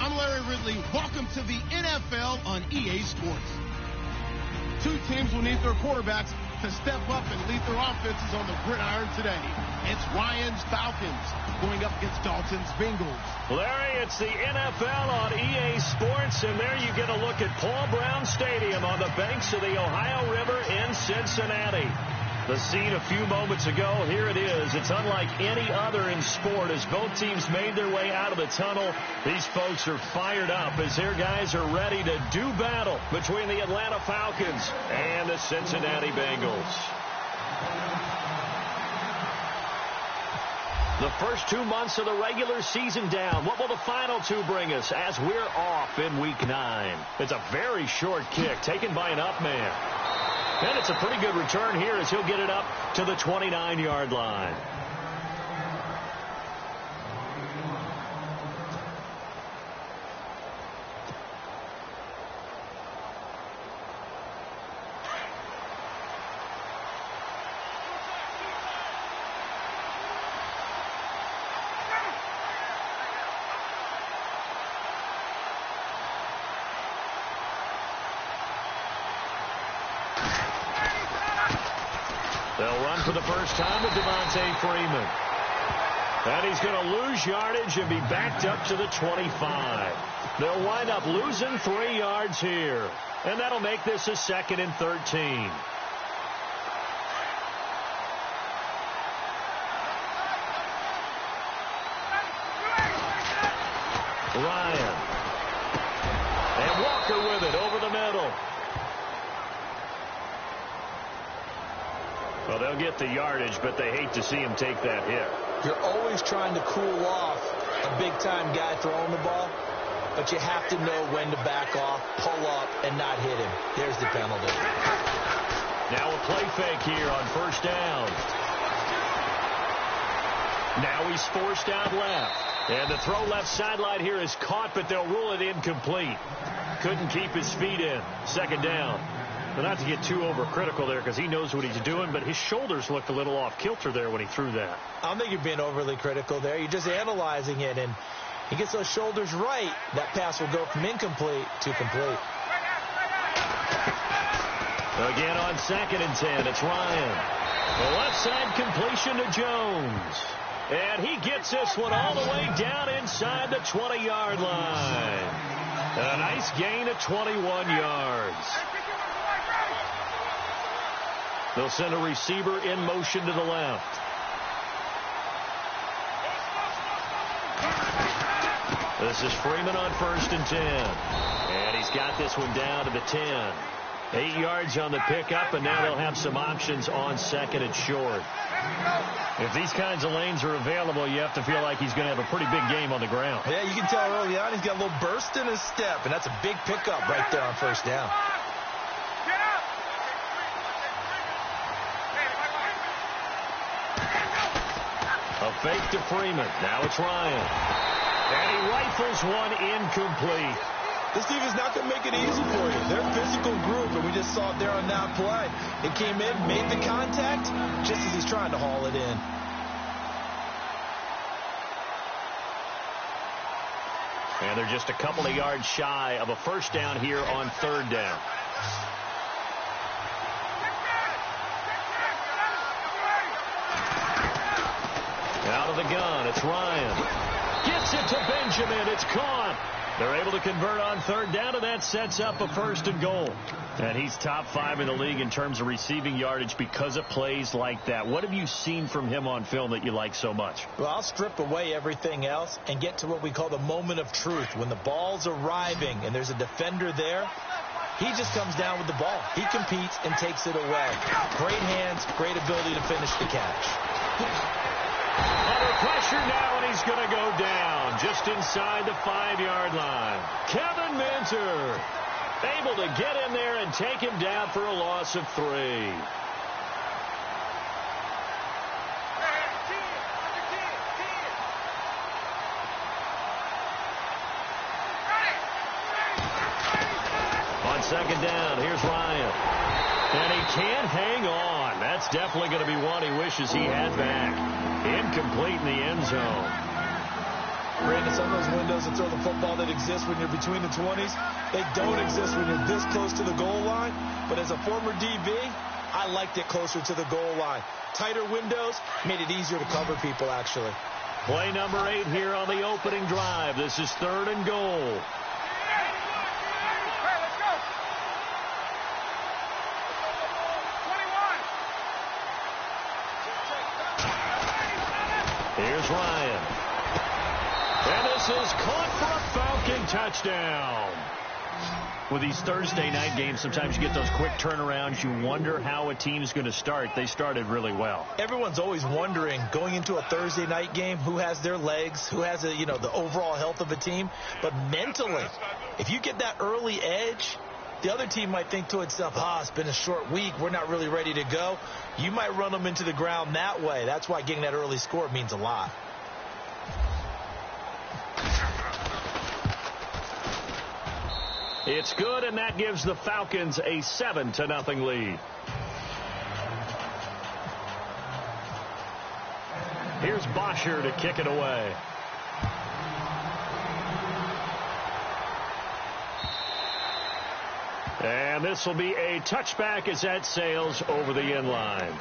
I'm Larry Ridley. Welcome to the NFL on EA Sports. Two teams will need their quarterbacks to step up and lead their offenses on the gridiron today. It's Ryan's Falcons going up against Dalton's Bengals. Larry, it's the NFL on EA Sports, and there you get a look at Paul Brown Stadium on the banks of the Ohio River in Cincinnati. The scene a few moments ago, here it is. It's unlike any other in sport as both teams made their way out of the tunnel. These folks are fired up as their guys are ready to do battle between the Atlanta Falcons and the Cincinnati Bengals. The first 2 months of the regular season down. What will the final two bring us as we're off in Week 9? It's a very short kick taken by an up man. And it's a pretty good return here as he'll get it up to the 29-yard line. They'll run for the first time with Devontae Freeman. And he's going to lose yardage and be backed up to the 25. They'll wind up losing 3 yards here. And that'll make this a 2nd and 13. Ryan. And Walker with it over the middle. Well, they'll get the yardage, but they hate to see him take that hit. You're always trying to cool off a big-time guy throwing the ball, but you have to know when to back off, pull up, and not hit him. There's the penalty. Now a play fake here on first down. Now he's forced out left. And the throw left sideline here is caught, but they'll rule it incomplete. Couldn't keep his feet in. 2nd down. But not to get too overcritical there because he knows what he's doing, but his shoulders looked a little off kilter there when he threw that. I don't think you're being overly critical there. You're just analyzing it, and he gets those shoulders right. That pass will go from incomplete to complete. Again on 2nd and 10, it's Ryan. The left side completion to Jones. And he gets this one all the way down inside the 20-yard line. A nice gain of 21 yards. They'll send a receiver in motion to the left. This is Freeman on 1st and 10. And he's got this one down to the 10. 8 yards on the pickup, and now they'll have some options on 2nd and short. If these kinds of lanes are available, you have to feel like he's going to have a pretty big game on the ground. Yeah, you can tell early on he's got a little burst in his step, and that's a big pickup right there on 1st down. A fake to Freeman. Now it's Ryan. And he rifles one incomplete. This defense is not going to make it easy for you. They're a physical group, and we just saw it there on that play. It came in, made the contact, just as he's trying to haul it in. And they're just a couple of yards shy of a first down here on 3rd down. Out of the gun, it's Ryan. Gets it to Benjamin. It's caught. They're able to convert on 3rd down, and that sets up a 1st and goal. And he's top 5 in the league in terms of receiving yardage because of plays like that. What have you seen from him on film that you like so much? Well, I'll strip away everything else and get to what we call the moment of truth. When the ball's arriving and there's a defender there, he just comes down with the ball. He competes and takes it away. Great hands, great ability to finish the catch. Under pressure now, and he's going to go down just inside the 5-yard line. Kevin Minter able to get in there and take him down for a loss of 3. On 2nd down, here's Ryan. And he can't hang on. That's definitely going to be one he wishes he had back. Incomplete in the end zone. Brandon, some of those windows windows to throw the football that exist when you're between the 20s. They don't exist when you're this close to the goal line. But as a former DB, I liked it closer to the goal line. Tighter windows made it easier to cover people, actually. Play number 8 here on the opening drive. This is 3rd and goal. Here's Ryan. And this is caught for a Falcon touchdown. With these Thursday night games, sometimes you get those quick turnarounds. You wonder how a team's going to start. They started really well. Everyone's always wondering, going into a Thursday night game, who has their legs, who has the overall health of a team. But mentally, if you get that early edge, the other team might think to itself, it's been a short week. We're not really ready to go. You might run them into the ground that way. That's why getting that early score means a lot. It's good, and that gives the Falcons a 7-0 lead. Here's Bosher to kick it away. And this will be a touchback as that sails over the end line.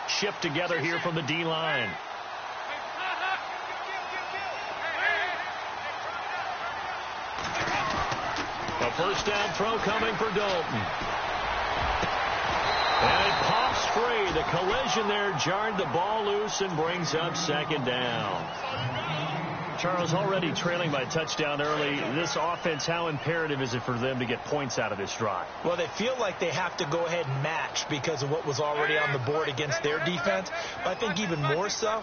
Shift together here from the D-line. A first down throw coming for Dalton. And it pops free. The collision there jarred the ball loose and brings up 2nd down. Charles, already trailing by touchdown early. This offense, how imperative is it for them to get points out of this drive? Well, they feel like they have to go ahead and match because of what was already on the board against their defense. But I think even more so,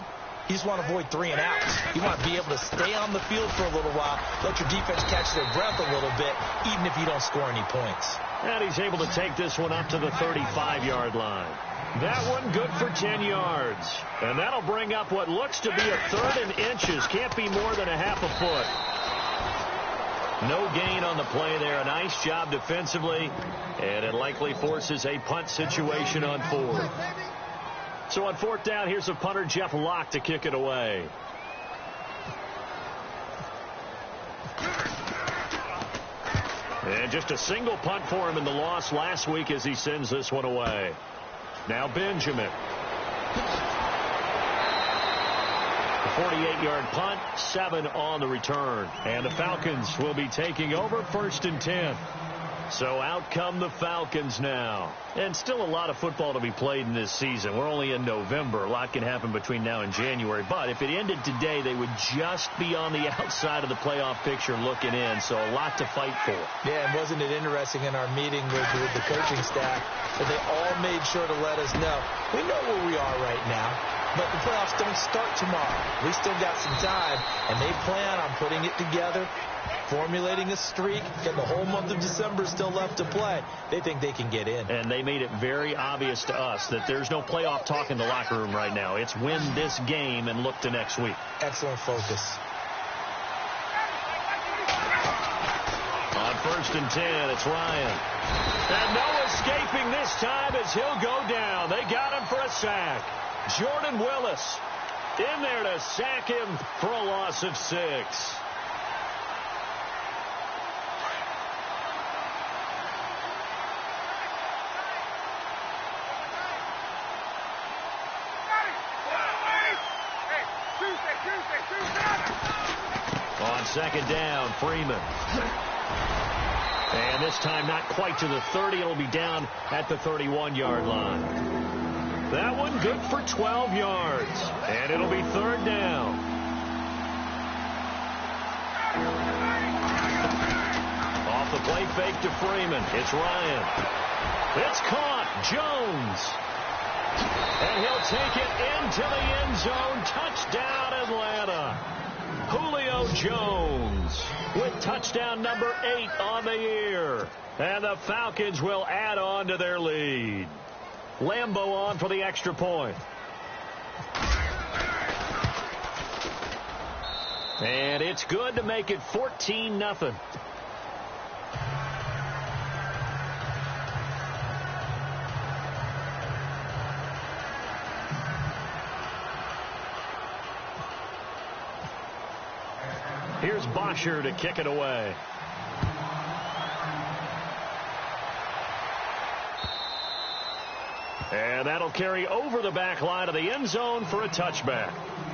you just want to avoid 3 and outs. You want to be able to stay on the field for a little while, let your defense catch their breath a little bit, even if you don't score any points. And he's able to take this one up to the 35-yard line. That one good for 10 yards. And that'll bring up what looks to be a 3rd and inches. Can't be more than a half a foot. No gain on the play there. A nice job defensively. And it likely forces a punt situation on 4th. So on 4th down, here's a punter, Jeff Locke, to kick it away. And just a single punt for him in the loss last week as he sends this one away. Now Benjamin. A 48-yard punt, 7 on the return. And the Falcons will be taking over 1st and 10. So out come the Falcons now. And still a lot of football to be played in this season. We're only in November. A lot can happen between now and January. But if it ended today, they would just be on the outside of the playoff picture looking in. So a lot to fight for. Yeah, and wasn't it interesting in our meeting with the coaching staff that they all made sure to let us know, we know where we are right now, but the playoffs don't start tomorrow. We still got some time, and they plan on putting it together, formulating a streak, and the whole month of December is still left to play. They think they can get in. And they made it very obvious to us that there's no playoff talk in the locker room right now. It's win this game and look to next week. Excellent focus. On 1st and 10, it's Ryan. And no escaping this time as he'll go down. They got him for a sack. Jordan Willis in there to sack him for a loss of 6. On 2nd down, Freeman. And this time not quite to the 30. It'll be down at the 31-yard line. That one good for 12 yards. And it'll be 3rd down. Off the play fake to Freeman. It's Ryan. It's caught. Jones. And he'll take it into the end zone. Touchdown, Atlanta. Julio Jones with touchdown number 8 on the year. And the Falcons will add on to their lead. Lambeau on for the extra point. And it's good to make it 14-0. Here's Bosher to kick it away. And that'll carry over the back line of the end zone for a touchback.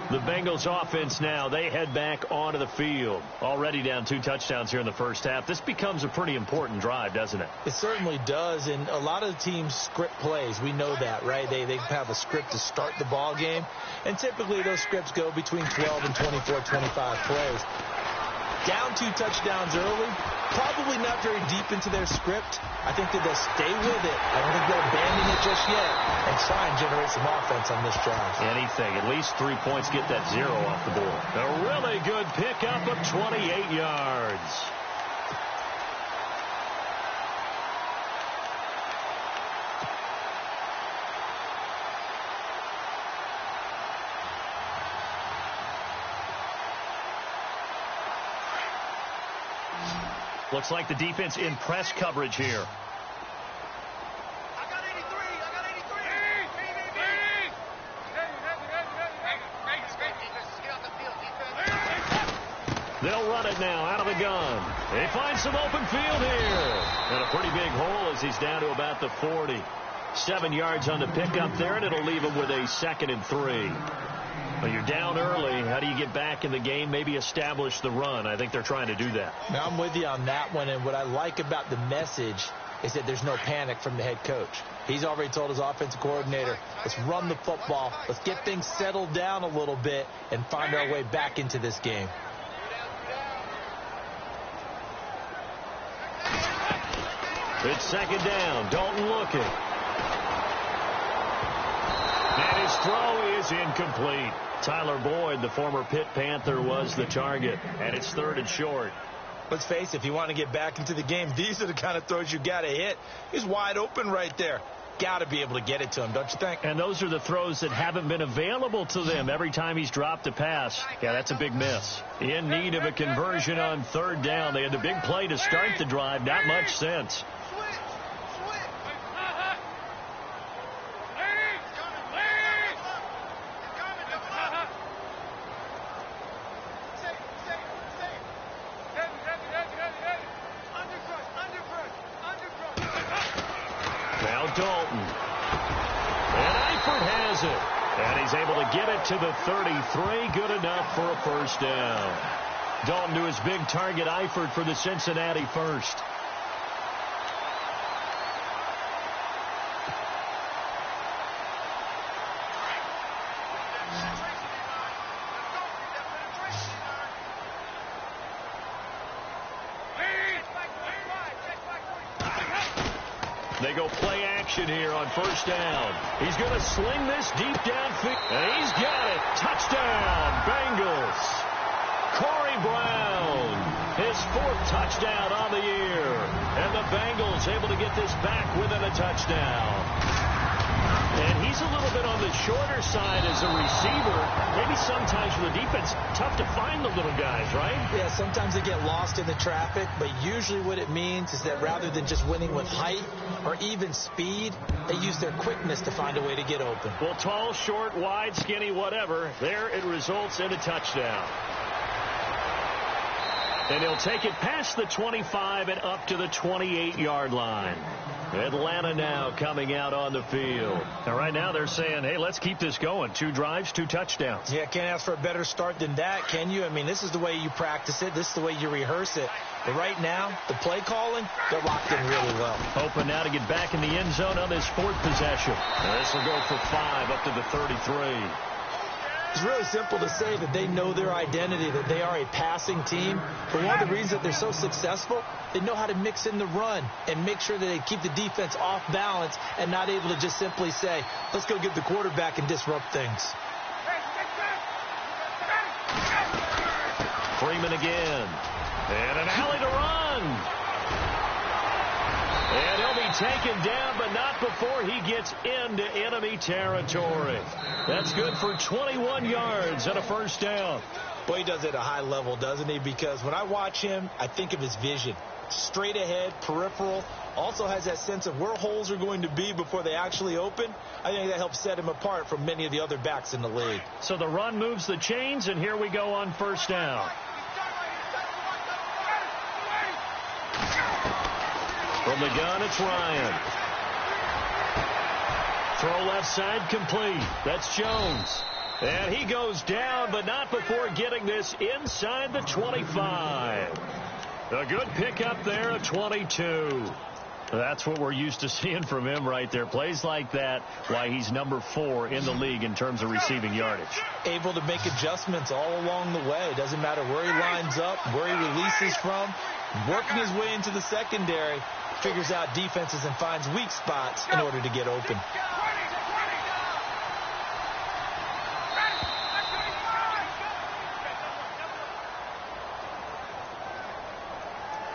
The Bengals offense now, they head back onto the field. Already down 2 touchdowns here in the first half. This becomes a pretty important drive, doesn't it? It certainly does, and a lot of the teams script plays. We know that, right? They have a script to start the ball game, and typically those scripts go between 12 and 24, 25 plays. Down 2 touchdowns early, probably not very deep into their script. I think that they'll stay with it. I don't think they'll abandon it just yet and try and generate some offense on this drive. Anything. At least 3 points, get that 0 off the board. A really good pickup of 28 yards. Looks like the defense in press coverage here. I got 83. They'll run it now out of the gun. They find some open field here. And a pretty big hole as he's down to about the 40. 7 yards on the pickup there, and it'll leave him with a 2nd and 3. Well, you're down early. How do you get back in the game? Maybe establish the run. I think they're trying to do that. Now, I'm with you on that one, and what I like about the message is that there's no panic from the head coach. He's already told his offensive coordinator, let's run the football, let's get things settled down a little bit and find our way back into this game. It's 2nd down. Dalton looking. And his throw is incomplete. Tyler Boyd, the former Pitt Panther, was the target. And it's 3rd and short. Let's face it, if you want to get back into the game, these are the kind of throws you got to hit. He's wide open right there. Got to be able to get it to him, don't you think? And those are the throws that haven't been available to them every time he's dropped a pass. Yeah, that's a big miss. In need of a conversion on 3rd down. They had the big play to start the drive. Not much sense. Dalton. And Eifert has it. And he's able to get it to the 33. Good enough for a 1st down. Dalton to his big target, Eifert, for the Cincinnati 1st. They go play action here on 1st down. He's going to sling this deep downfield. And he's got it. Touchdown, Bengals. Corey Brown, his 4th touchdown on the year. And the Bengals able to get this back within a touchdown. And he's a little bit on the shorter side as a receiver. Maybe sometimes for the defense, tough to find the little guys, right? Yeah, sometimes they get lost in the traffic, but usually what it means is that rather than just winning with height or even speed, they use their quickness to find a way to get open. Well, tall, short, wide, skinny, whatever, there it results in a touchdown. And he'll take it past the 25 and up to the 28-yard line. Atlanta now coming out on the field. And right now they're saying, hey, let's keep this going. 2 drives, 2 touchdowns. Yeah, can't ask for a better start than that, can you? I mean, this is the way you practice it. This is the way you rehearse it. But right now, the play calling, they're locked in really well. Hoping now to get back in the end zone on this 4th possession. And this will go for 5 up to the 33. It's really simple to say that they know their identity, that they are a passing team. But one of the reasons that they're so successful, they know how to mix in the run and make sure that they keep the defense off balance and not able to just simply say, let's go get the quarterback and disrupt things. Freeman again. And an alley to run. And he'll be taken down, but not before he gets into enemy territory. That's good for 21 yards and a 1st down. Well, he does it at a high level, doesn't he? Because when I watch him, I think of his vision. Straight ahead, peripheral. Also has that sense of where holes are going to be before they actually open. I think that helps set him apart from many of the other backs in the league. So the run moves the chains, and here we go on first down. From the gun, it's Ryan. Throw left side complete. That's Jones. And he goes down, but not before getting this inside the 25. A good pickup there at 22. That's what we're used to seeing from him right there. Plays like that, why he's number 4 in the league in terms of receiving yardage. Able to make adjustments all along the way. Doesn't matter where he lines up, where he releases from. Working his way into the secondary, figures out defenses and finds weak spots in order to get open.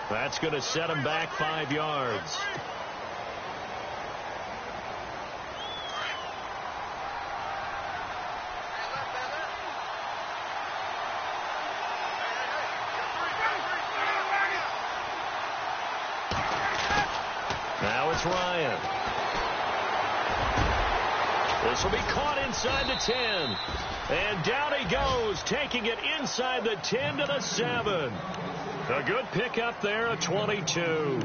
That's going to set him back 5 yards. Now it's Ryan. This will be caught inside the 10. And down he goes, taking it inside the 10 to the 7. A good pickup there at 22.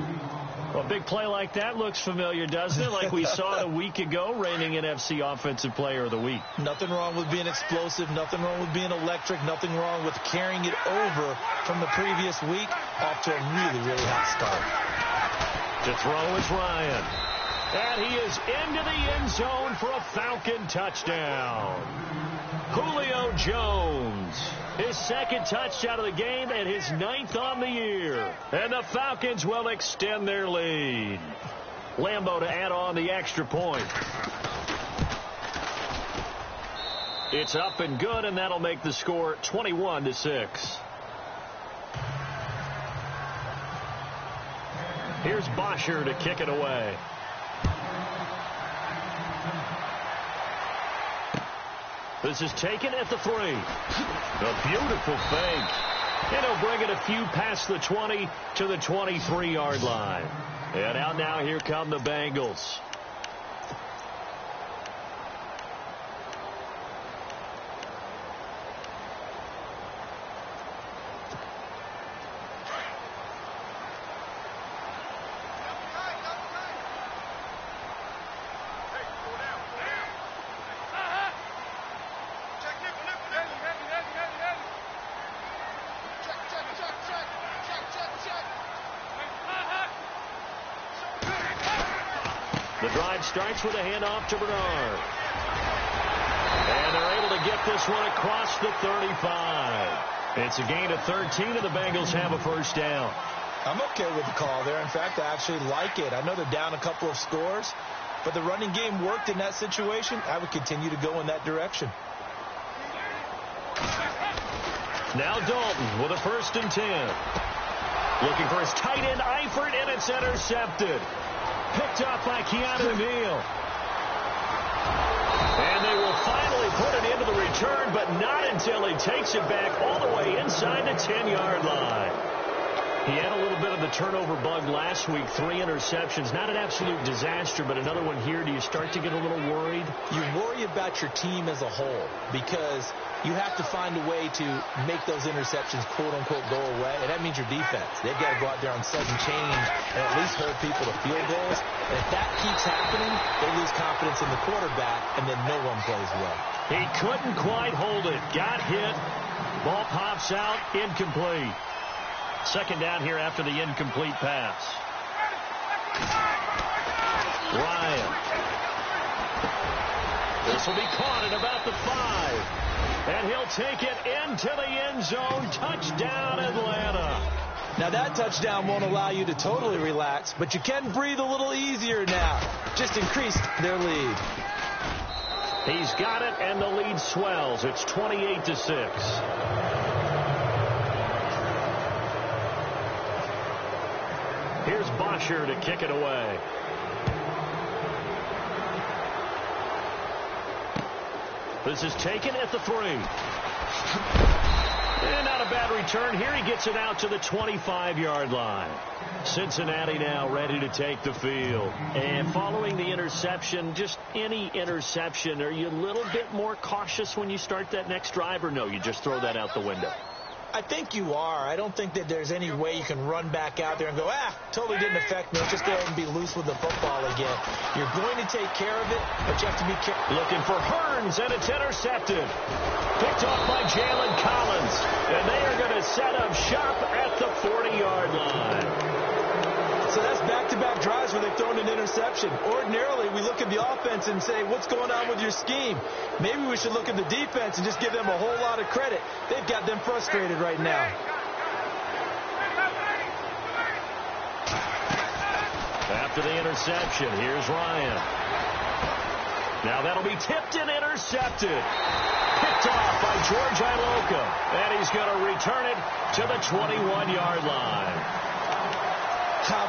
A big play like that looks familiar, doesn't it? Like we saw it a week ago, reigning NFC Offensive Player of the Week. Nothing wrong with being explosive. Nothing wrong with being electric. Nothing wrong with carrying it over from the previous week. Off to a really, really hot start. To throw is Ryan. And he is into the end zone for a Falcon touchdown. Julio Jones. His second touchdown of the game and his 9th on the year. And the Falcons will extend their lead. Lambeau to add on the extra point. It's up and good, and that'll make the score 21-6. Here's Bosher to kick it away. This is taken at the 3. A beautiful fake. And he'll bring it a few past the 20 to the 23-yard line. And out now, here come the Bengals. The drive starts with a handoff to Bernard. And they're able to get this one across the 35. It's a gain of 13, and the Bengals have a first down. I'm okay with the call there. In fact, I actually like it. I know they're down a couple of scores, but the running game worked in that situation. I would continue to go in that direction. Now Dalton with a 1st and 10. Looking for his tight end, Eifert, and it's intercepted. Picked up by Keanu Neal. And they will finally put it into the return, but not until he takes it back all the way inside the 10-yard line. He had a little bit of the turnover bug last week, 3 interceptions. Not an absolute disaster, but another one here. Do you start to get a little worried? You worry about your team as a whole because you have to find a way to make those interceptions, quote-unquote, go away. And that means your defense. They've got to go out there on sudden change and at least hold people to field goals. And if that keeps happening, they lose confidence in the quarterback, and then no one plays well. He couldn't quite hold it. Got hit. Ball pops out. Incomplete. Second down here after the incomplete pass. Ryan. This will be caught at about the 5. And he'll take it into the end zone. Touchdown, Atlanta. Now, that touchdown won't allow you to totally relax, but you can breathe a little easier now. Just increased their lead. He's got it, and the lead swells. It's 28-6. Here's Bosher to kick it away. This is taken at the 3. And not a bad return here. He gets it out to the 25-yard line. Cincinnati now ready to take the field. And following the interception, just any interception, are you a little bit more cautious when you start that next drive, or no, you just throw that out the window? I think you are. I don't think that there's any way you can run back out there and go, totally didn't affect me. Just go ahead and be loose with the football again. You're going to take care of it, but you have to be careful. Looking for Hearns, and it's intercepted. Picked off by Jalen Collins. And they are going to set up shop at the 40-yard line. So that's back-to-back drives where they've thrown an interception. Ordinarily, we look at the offense and say, what's going on with your scheme? Maybe we should look at the defense and just give them a whole lot of credit. They've got them frustrated right now. After the interception, here's Ryan. Now that'll be tipped and intercepted. Picked off by George Iloka. And he's going to return it to the 21-yard line.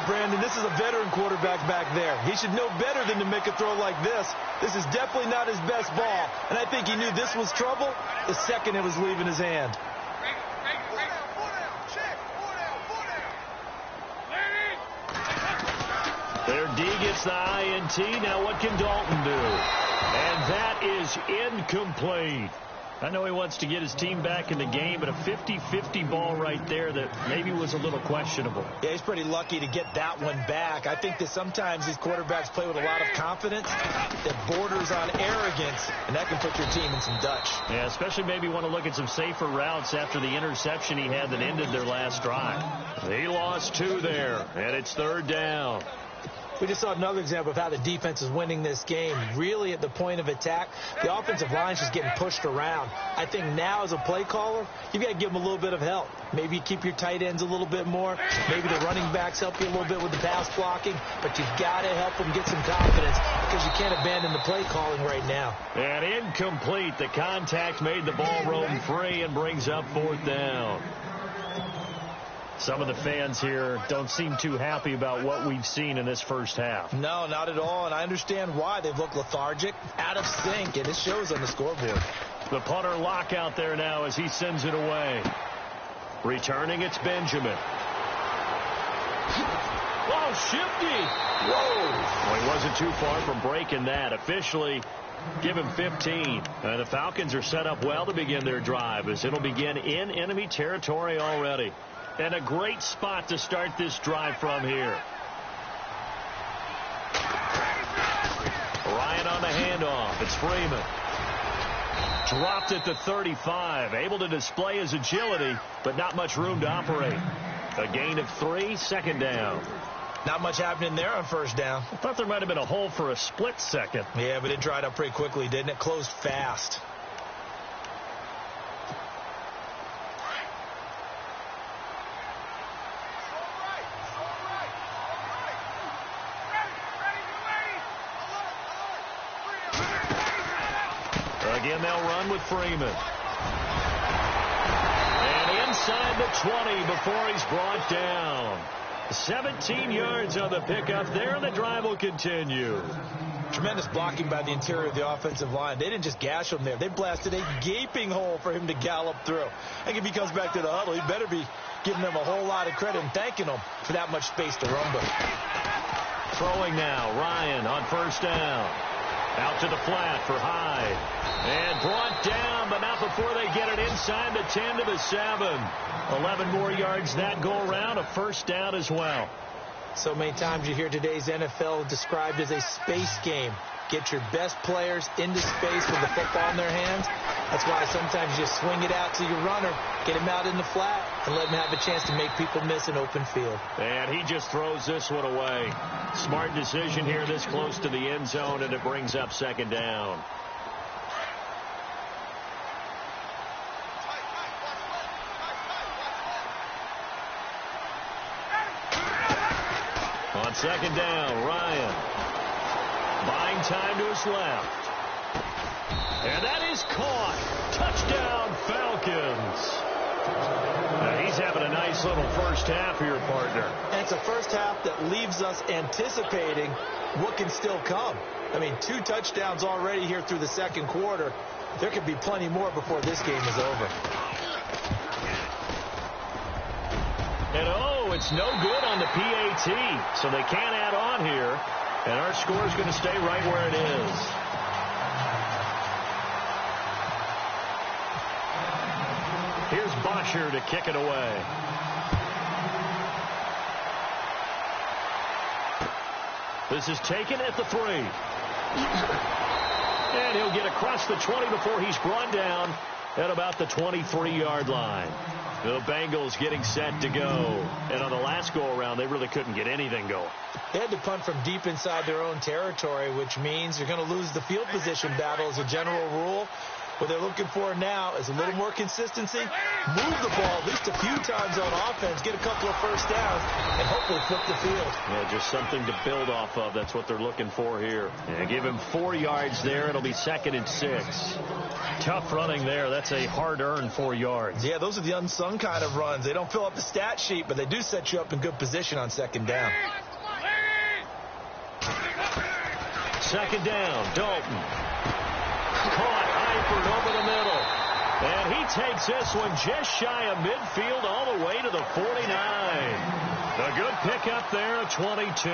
Brandon, this is a veteran quarterback back there. He should know better than to make a throw like this. This is definitely not his best ball. And I think he knew this was trouble the second it was leaving his hand. Their D gets the INT. Now what can Dalton do? And that is incomplete. I know he wants to get his team back in the game, but a 50-50 ball right there that maybe was a little questionable. Yeah, he's pretty lucky to get that one back. I think that sometimes these quarterbacks play with a lot of confidence that borders on arrogance, and that can put your team in some Dutch. Yeah, especially maybe want to look at some safer routes after the interception he had that ended their last drive. They lost 2 there, and it's 3rd down. We just saw another example of how the defense is winning this game. Really at the point of attack, the offensive line is just getting pushed around. I think now as a play caller, you've got to give them a little bit of help. Maybe you keep your tight ends a little bit more. Maybe the running backs help you a little bit with the pass blocking. But you've got to help them get some confidence because you can't abandon the play calling right now. And incomplete. The contact made the ball roam free and brings up 4th down. Some of the fans here don't seem too happy about what we've seen in this first half. No, not at all, and I understand why. They've looked lethargic, out of sync, and it shows on the scoreboard. The punter lock out there now as he sends it away. Returning, it's Benjamin. Oh, shifty. Whoa. Well, he wasn't too far from breaking that. Officially, give him 15. The Falcons are set up well to begin their drive as it'll begin in enemy territory already. And a great spot to start this drive from here. Ryan on the handoff. It's Freeman. Dropped at the 35. Able to display his agility, but not much room to operate. A gain of 3, 2nd down. Not much happening there on 1st down. I thought there might have been a hole for a split second. Yeah, but it dried up pretty quickly, didn't it? Closed fast. Again, they'll run with Freeman. And inside the 20 before he's brought down. 17 yards on the pickup there, and the drive will continue. Tremendous blocking by the interior of the offensive line. They didn't just gash him there. They blasted a gaping hole for him to gallop through. I think if he comes back to the huddle, he better be giving them a whole lot of credit and thanking them for that much space to run with. Throwing now, Ryan on 1st down. Out to the flat for Hyde. And brought down, but not before they get it inside the 10 to the 7. 11 more yards that go around, a 1st down as well. So many times you hear today's NFL described as a space game. Get your best players into space with the football in their hands. That's why sometimes you just swing it out to your runner, get him out in the flat, and let him have a chance to make people miss an open field. And he just throws this one away. Smart decision here this close to the end zone, and it brings up 2nd down. On 2nd down, Ryan. Buying time to his left. And that is caught. Touchdown, Falcons. Now he's having a nice little first half here, partner. And it's a first half that leaves us anticipating what can still come. I mean, 2 touchdowns already here through the 2nd quarter. There could be plenty more before this game is over. And oh, it's no good on the PAT, so they can't add on here, and our score is going to stay right where it is. Here's Bosher to kick it away. This is taken at the 3. And he'll get across the 20 before he's brought down at about the 23-yard line. The Bengals getting set to go. And on the last go-around, they really couldn't get anything going. They had to punt from deep inside their own territory, which means you're going to lose the field position battle as a general rule. What they're looking for now is a little more consistency, move the ball at least a few times on offense, get a couple of first downs, and hopefully flip the field. Yeah, just something to build off of. That's what they're looking for here. And give him 4 yards there. It'll be 2nd and 6. Tough running there. That's a hard-earned 4 yards. Yeah, those are the unsung kind of runs. They don't fill up the stat sheet, but they do set you up in good position on 2nd down. 2nd down, Dalton. Caught Eifert over the middle. And he takes this one just shy of midfield all the way to the 49. A good pickup there of 22.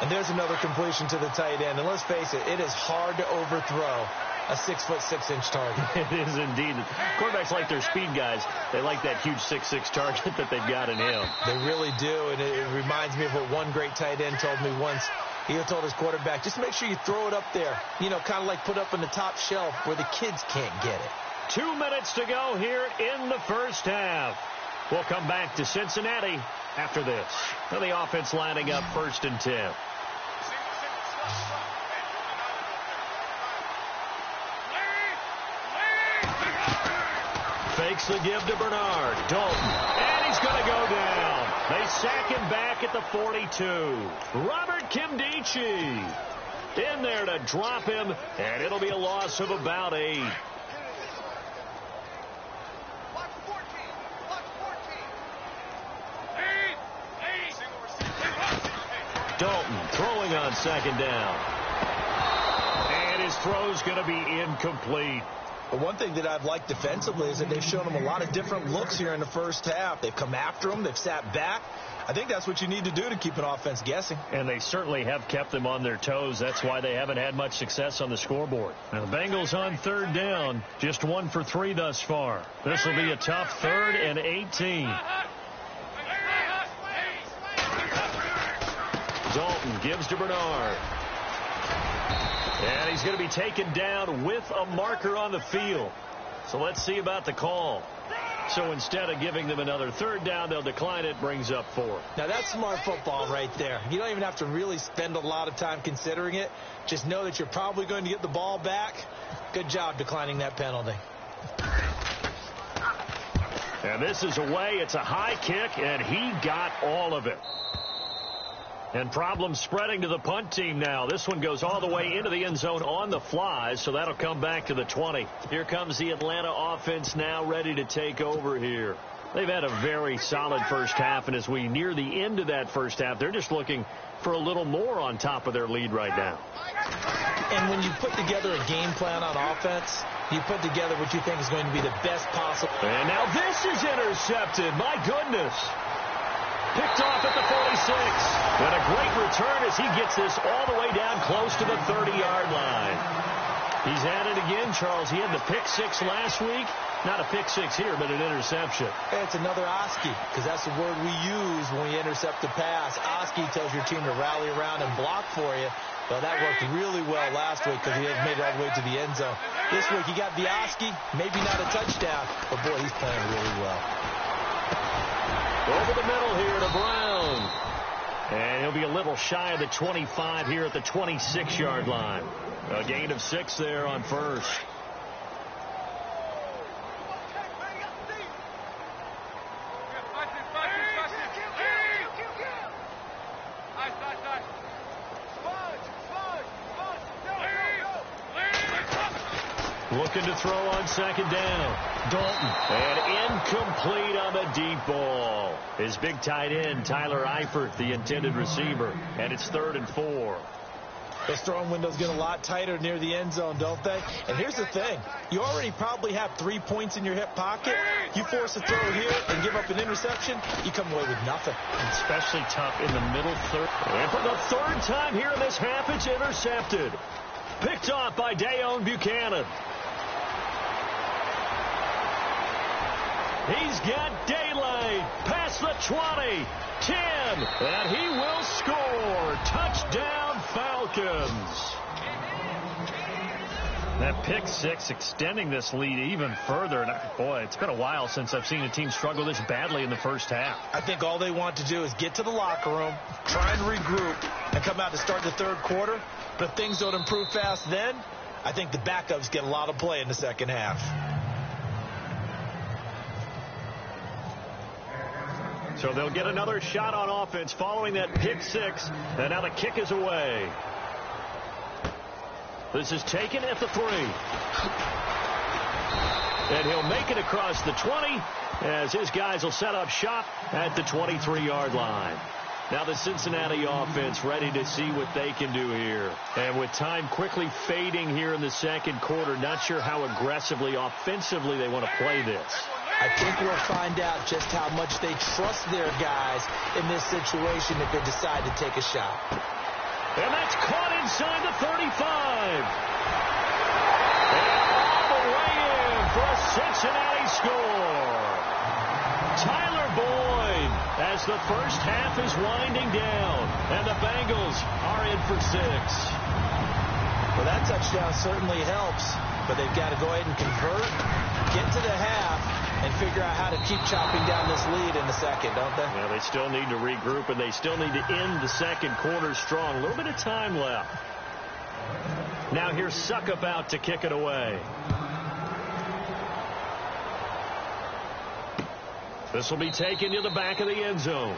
And there's another completion to the tight end. And let's face it, it is hard to overthrow a 6'6" target. It is indeed. Quarterbacks like their speed guys. They like that huge 6'6" target that they've got in him. They really do. And it reminds me of what one great tight end told me once. He told his quarterback, just make sure you throw it up there, you know, kind of like put up on the top shelf where the kids can't get it. 2 minutes to go here in the first half. We'll come back to Cincinnati after this. Now the offense lining up 1st and 10. Fakes the give to Bernard. Dalton. And he's going to go down. They sack him back at the 42. Robert Kimdichie in there to drop him, and it'll be a loss of about 8. Dalton throwing on 2nd down. And his throw's going to be incomplete. But one thing that I've liked defensively is that they've shown them a lot of different looks here in the first half. They've come after them. They've sat back. I think that's what you need to do to keep an offense guessing. And they certainly have kept them on their toes. That's why they haven't had much success on the scoreboard. Now the Bengals on 3rd down. Just 1 for 3 thus far. This will be a tough 3rd and 18. Dalton gives to Bernard. And he's going to be taken down with a marker on the field. So let's see about the call. So instead of giving them another 3rd down, they'll decline it, brings up 4. Now that's smart football right there. You don't even have to really spend a lot of time considering it. Just know that you're probably going to get the ball back. Good job declining that penalty. And this is away. It's a high kick, and he got all of it. And problems spreading to the punt team now. This one goes all the way into the end zone on the fly, so that'll come back to the 20. Here comes the Atlanta offense now ready to take over here. They've had a very solid first half, and as we near the end of that first half, they're just looking for a little more on top of their lead right now. And when you put together a game plan on offense, you put together what you think is going to be the best possible. And now this is intercepted. My goodness. Picked off at the 46. And a great return as he gets this all the way down close to the 30-yard line. He's at it again, Charles. He had the pick 6 last week. Not a pick 6 here, but an interception. It's another Oski, because that's the word we use when we intercept a pass. Oski tells your team to rally around and block for you. Well, that worked really well last week because he had made it all the way to the end zone. This week he got the Oski, maybe not a touchdown, but boy, he's playing really well. Over the middle here to Brown. And he'll be a little shy of the 25 here at the 26-yard line. A gain of 6 there on 1st. Looking to throw on 2nd down. Dalton. And incomplete on the deep ball. His big tight end, Tyler Eifert, the intended receiver. And it's 3rd and 4. Those throwing windows get a lot tighter near the end zone, don't they? And here's the thing. You already probably have 3 points in your hip pocket. You force a throw here and give up an interception, you come away with nothing. Especially tough in the middle third. And for the third time here in this half, it's intercepted. Picked off by Dayon Buchanan. He's got daylight past the 20, 10, and he will score. Touchdown, Falcons. That pick six extending this lead even further. And boy, it's been a while since I've seen a team struggle this badly in the first half. I think all they want to do is get to the locker room, try and regroup, and come out to start the third quarter. But if things don't improve fast then, I think the backups get a lot of play in the second half. So they'll get another shot on offense following that pick six. And now the kick is away. This is taken at the 3. And he'll make it across the 20 as his guys will set up shop at the 23-yard line. Now the Cincinnati offense ready to see what they can do here. And with time quickly fading here in the second quarter, not sure how aggressively, offensively they want to play this. I think we'll find out just how much they trust their guys in this situation if they decide to take a shot. And that's caught inside the 35. And all the way in for a Cincinnati score. Tyler Boyd as the first half is winding down. And the Bengals are in for 6. Well, that touchdown certainly helps. But they've got to go ahead and convert, get to the half, and figure out how to keep chopping down this lead in the second, don't they? Yeah, they still need to regroup, and they still need to end the second quarter strong. A little bit of time left. Now here's Suckup out to kick it away. This will be taken to the back of the end zone.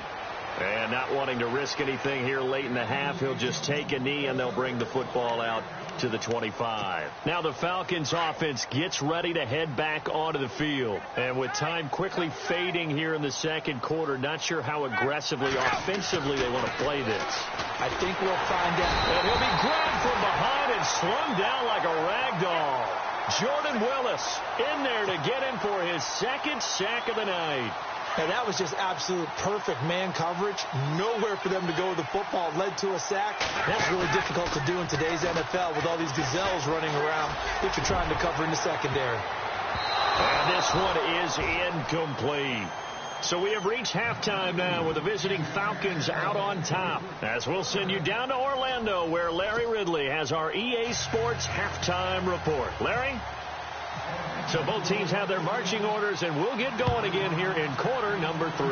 And not wanting to risk anything here late in the half, he'll just take a knee, and they'll bring the football out to the 25. Now the Falcons offense gets ready to head back onto the field. And with time quickly fading here in the second quarter, not sure how aggressively, offensively they want to play this. I think we'll find out. And he'll be grabbed from behind and slung down like a rag doll. Jordan Willis in there to get him for his second sack of the night. And that was just absolute perfect man coverage. Nowhere for them to go with the football. Led to a sack. That's really difficult to do in today's NFL with all these gazelles running around that you're trying to cover in the secondary. And this one is incomplete. So we have reached halftime now with the visiting Falcons out on top. As we'll send you down to Orlando where Larry Ridley has our EA Sports halftime report. Larry? So both teams have their marching orders, and we'll get going again here in quarter number 3.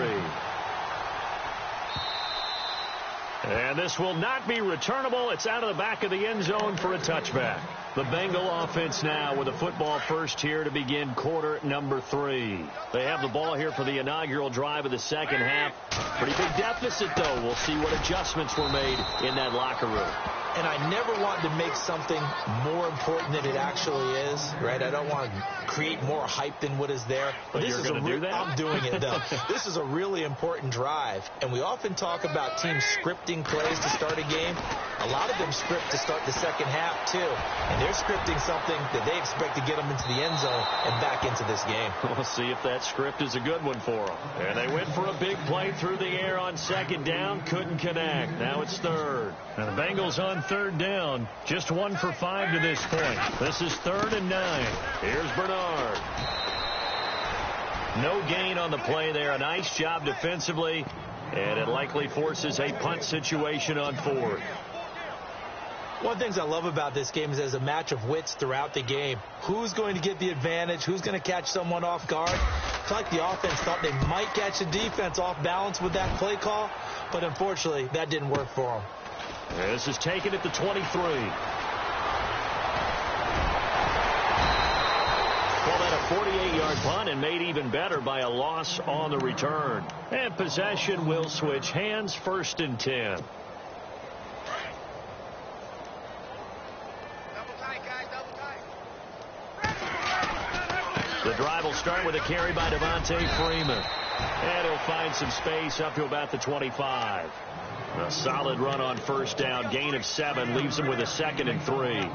And this will not be returnable. It's out of the back of the end zone for a touchback. The Bengal offense now with a football first here to begin quarter number 3. They have the ball here for the inaugural drive of the second half. Pretty big deficit, though. We'll see what adjustments were made in that locker room. And I never want to make something more important than it actually is, right? I don't want to create more hype than what is there. But you're going to do that? I'm doing it, though. This is a really important drive. And we often talk about teams scripting plays to start a game. A lot of them script to start the second half, too. And they're scripting something that they expect to get them into the end zone and back into this game. We'll see if that script is a good one for them. And they went for a big play through the air on second down. Couldn't connect. Now it's third. And the Bengals on third down. Just 1 for 5 to this point. This is 3rd and 9. Here's Bernard. No gain on the play there. A nice job defensively. And it likely forces a punt situation on 4th. One of the things I love about this game is there's a match of wits throughout the game. Who's going to get the advantage? Who's going to catch someone off guard? It's like the offense thought they might catch the defense off balance with that play call, but unfortunately, that didn't work for them. This is taken at the 23. Well, that a 48-yard punt and made even better by a loss on the return. And possession will switch hands, 1st and 10. The drive will start with a carry by Devontae Freeman. And he'll find some space up to about the 25. A solid run on first down. Gain of 7 leaves him with a 2nd and 3.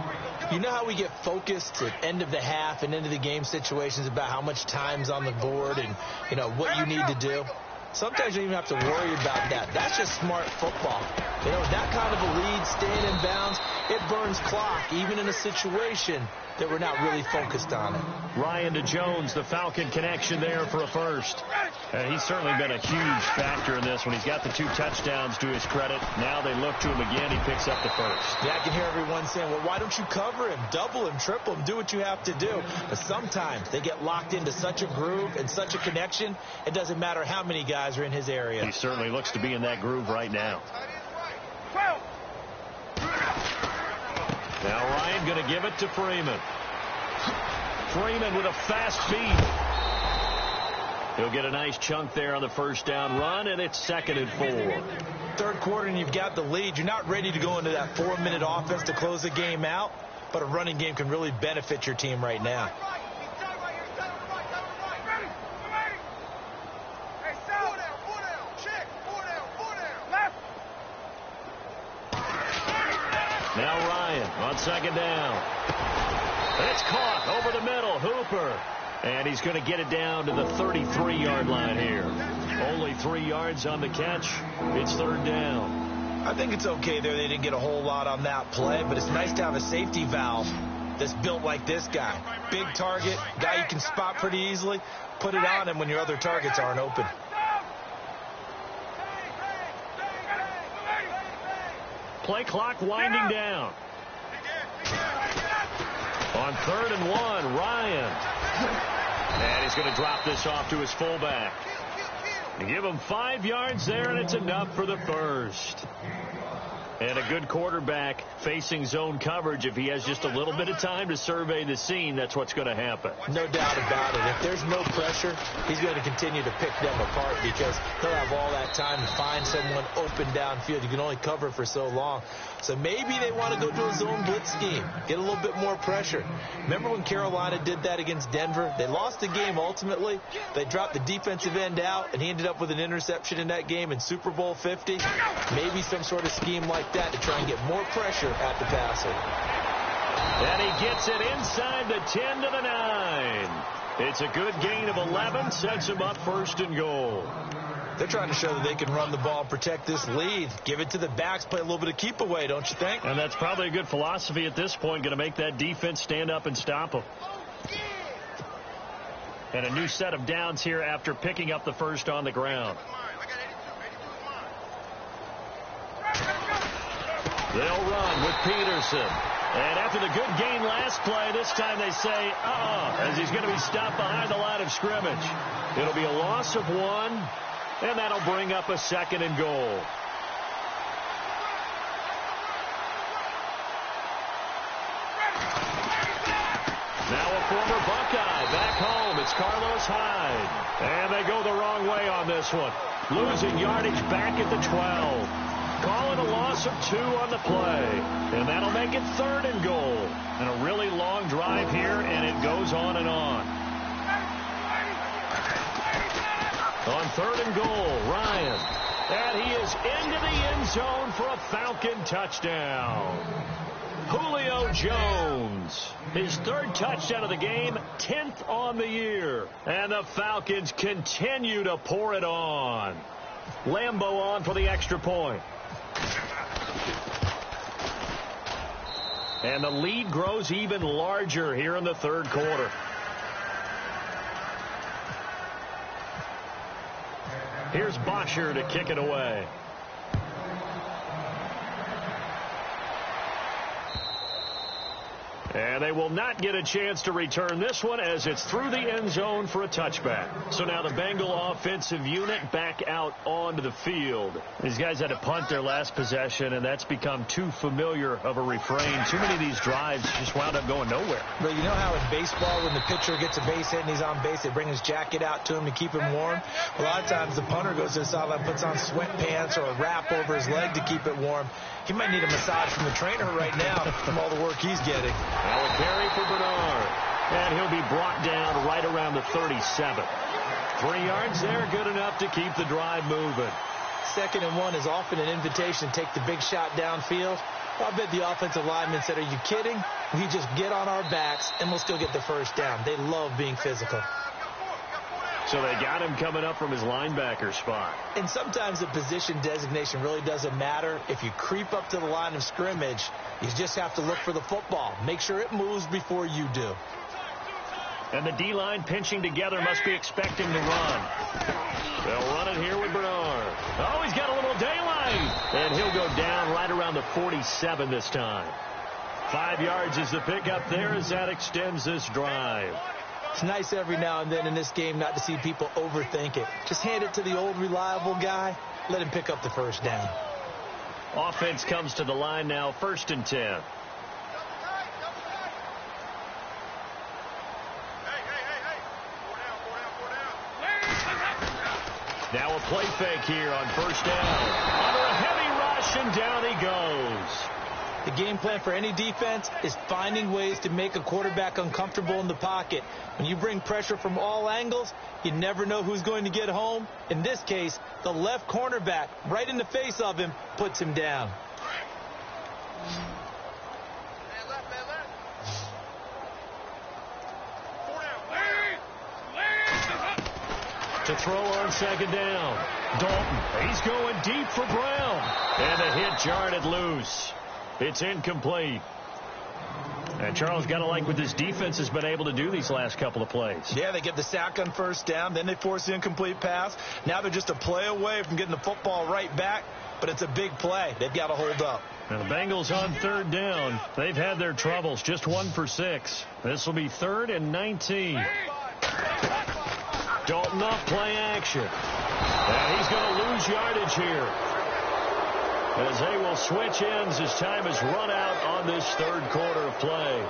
You know how we get focused at end of the half and into the game situations about how much time's on the board and, you know, what you need to do? Sometimes you don't even have to worry about that. That's just smart football. You know, that kind of a lead, staying in bounds, it burns clock, even in a situation that we're not really focused on it. Ryan to Jones, the Falcon connection there for a first. He's certainly been a huge factor in this when he's got the 2 touchdowns to his credit. Now they look to him again. He picks up the first. Yeah, I can hear everyone saying, well, why don't you cover him, double him, triple him, do what you have to do. But sometimes they get locked into such a groove and such a connection, it doesn't matter how many guys are in his area. He certainly looks to be in that groove right now. Now Ryan going to give it to Freeman. Freeman with a fast feet. He'll get a nice chunk there on the first down run, and it's 2nd and 4. Third quarter, and you've got the lead. You're not ready to go into that 4-minute offense to close the game out, but a running game can really benefit your team right now. Now Ryan on 2nd down. It's caught over the middle. Hooper. And he's going to get it down to the 33-yard line here. Only 3 yards on the catch. It's 3rd down. I think it's okay there. They didn't get a whole lot on that play, but it's nice to have a safety valve that's built like this guy. Big target, guy you can spot pretty easily. Put it on him when your other targets aren't open. Play clock winding down. On 3rd and 1, Ryan. And he's going to drop this off to his fullback. Give him 5 yards there, and it's enough for the first. And a good quarterback facing zone coverage. If he has just a little bit of time to survey the scene, that's what's going to happen. No doubt about it. If there's no pressure, he's going to continue to pick them apart because he'll have all that time to find someone open downfield. You can only cover for so long. So maybe they want to go to a zone blitz scheme, get a little bit more pressure. Remember when Carolina did that against Denver? They lost the game ultimately. They dropped the defensive end out, and he ended up with an interception in that game in Super Bowl 50. Maybe some sort of scheme like that to try and get more pressure at the passer. And he gets it inside the 10 to the 9. It's a good gain of 11, sets him up 1st and goal. They're trying to show that they can run the ball and protect this lead. Give it to the backs, play a little bit of keep away, don't you think? And that's probably a good philosophy at this point, going to make that defense stand up and stop them. And a new set of downs here after picking up the first on the ground. They'll run with Peterson. And after the good gain last play, this time they say, as he's going to be stopped behind the line of scrimmage. It'll be a loss of 1, and that'll bring up a 2nd and goal. Now a former Buckeye back home. It's Carlos Hyde. And they go the wrong way on this one. Losing yardage back at the 12. Calling a loss of 2 on the play. And that'll make it 3rd and goal. And a really long drive here, and it goes on and on. On 3rd and goal, Ryan. And he is into the end zone for a Falcon touchdown. Julio Jones, his 3rd touchdown of the game, 10th on the year. And the Falcons continue to pour it on. Lambeau on for the extra point. And the lead grows even larger here in the 3rd quarter. Here's Bosher to kick it away. And they will not get a chance to return this one as it's through the end zone for a touchback. So now the Bengal offensive unit back out onto the field. These guys had to punt their last possession, and that's become too familiar of a refrain. Too many of these drives just wound up going nowhere. But you know how in baseball, when the pitcher gets a base hit and he's on base, they bring his jacket out to him to keep him warm? A lot of times the punter goes to the sideline, puts on sweatpants or a wrap over his leg to keep it warm. He might need a massage from the trainer right now from all the work he's getting. Now a carry for Bernard. And he'll be brought down right around the 37. 3 yards there, good enough to keep the drive moving. 2nd and 1 is often an invitation to take the big shot downfield. I bet the offensive lineman said, are you kidding? We just get on our backs, and we'll still get the first down. They love being physical. So they got him coming up from his linebacker spot. And sometimes the position designation really doesn't matter. If you creep up to the line of scrimmage, you just have to look for the football. Make sure it moves before you do. And the D-line pinching together must be expecting to run. They'll run it here with Bernard. Oh, he's got a little daylight. And he'll go down right around the 47 this time. 5 yards is the pickup there as that extends this drive. It's nice every now and then in this game not to see people overthink it. Just hand it to the old reliable guy. Let him pick up the first down. Offense comes to the line now, 1st and 10. Now a play fake here on 1st down. Under a heavy rush, and down he goes. The game plan for any defense is finding ways to make a quarterback uncomfortable in the pocket. When you bring pressure from all angles, you never know who's going to get home. In this case, the left cornerback, right in the face of him, puts him down. To throw on 2nd down. Dalton, he's going deep for Brown. And the hit jarred it loose. It's incomplete. And Charles, got to like what this defense has been able to do these last couple of plays. Yeah, they get the sack on 1st down. Then they force the incomplete pass. Now they're just a play away from getting the football right back. But it's a big play. They've got to hold up. Now the Bengals on 3rd down. They've had their troubles. Just 1 for 6. This will be 3rd and 19. Dalton off play action. And he's going to lose yardage here, as they will switch ends as time has run out on this 3rd quarter of play.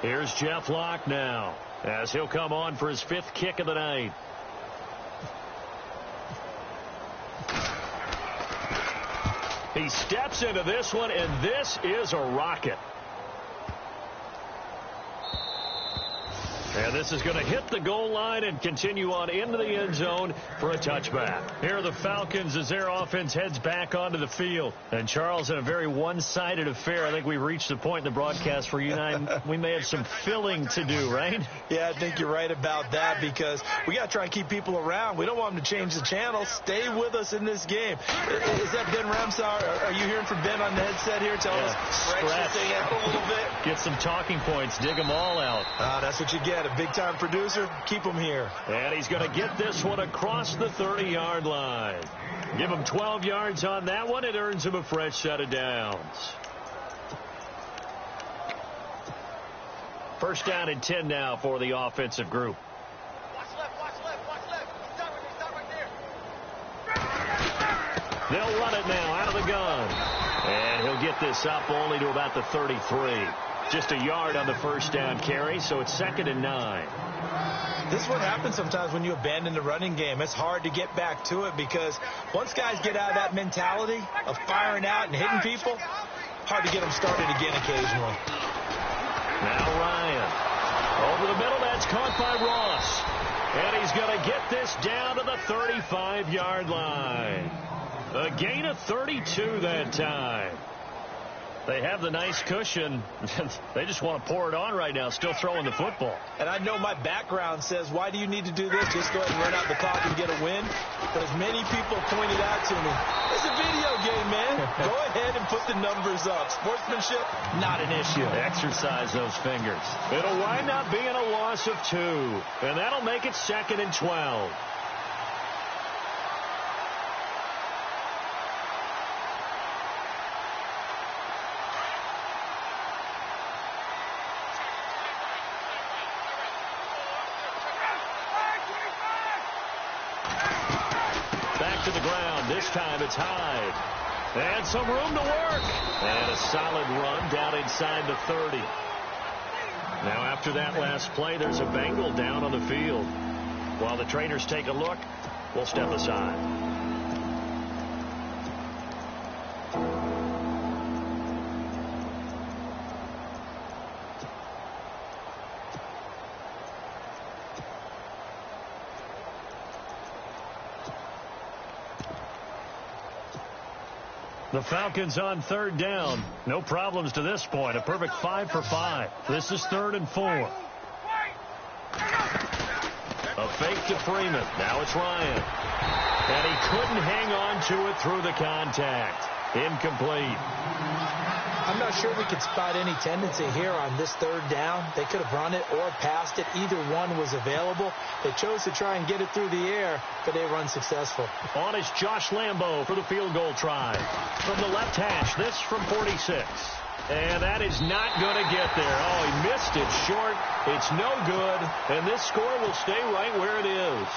Here's Jeff Locke now, as he'll come on for his 5th kick of the night. He steps into this one, and this is a rocket. And this is going to hit the goal line and continue on into the end zone for a touchback. Here are the Falcons as their offense heads back onto the field. And Charles, in a very one-sided affair, I think we've reached the point in the broadcast where you and I, we may have some filling to do, right? Yeah, I think you're right about that, because we got to try and keep people around. We don't want them to change the channel. Stay with us in this game. Is that Ben Ramsar? Are you hearing from Ben on the headset here? Tell us, stretch this thing out a little bit. Get some talking points. Dig them all out. That's what you get. A big-time producer. Keep him here. And he's going to get this one across the 30-yard line. Give him 12 yards on that one. It earns him a fresh set of downs. 1st down and 10 now for the offensive group. Watch left, watch left, watch left. Stop right there. They'll run it now out of the gun. And he'll get this up only to about the 33. Just a yard on the 1st down carry, so it's 2nd and 9. This is what happens sometimes when you abandon the running game. It's hard to get back to it, because once guys get out of that mentality of firing out and hitting people, hard to get them started again occasionally. Now Ryan. Over the middle, that's caught by Ross. And he's going to get this down to the 35-yard line. A gain of 32 that time. They have the nice cushion. They just want to pour it on right now, still throwing the football. And I know my background says, why do you need to do this? Just go ahead and run out the clock and get a win. But as many people pointed out to me, it's a video game, man. Go ahead and put the numbers up. Sportsmanship, not an issue. Exercise those fingers. It'll wind up being a loss of 2. And that'll make it 2nd and 12. To the ground. This time it's Hyde. And some room to work. And a solid run down inside the 30. Now after that last play, there's a Bengal down on the field. While the trainers take a look, will step aside. The Falcons on third down. No problems to this point. A perfect 5 for 5. This is 3rd and 4. A fake to Freeman. Now it's Ryan. And he couldn't hang on to it through the contact. Incomplete. I'm not sure we could spot any tendency here on this 3rd down. They could have run it or passed it. Either one was available. They chose to try and get it through the air, but they were unsuccessful. On is Josh Lambo for the field goal try. From the left hash, this from 46. And that is not going to get there. Oh, he missed it short. It's no good. And this score will stay right where it is.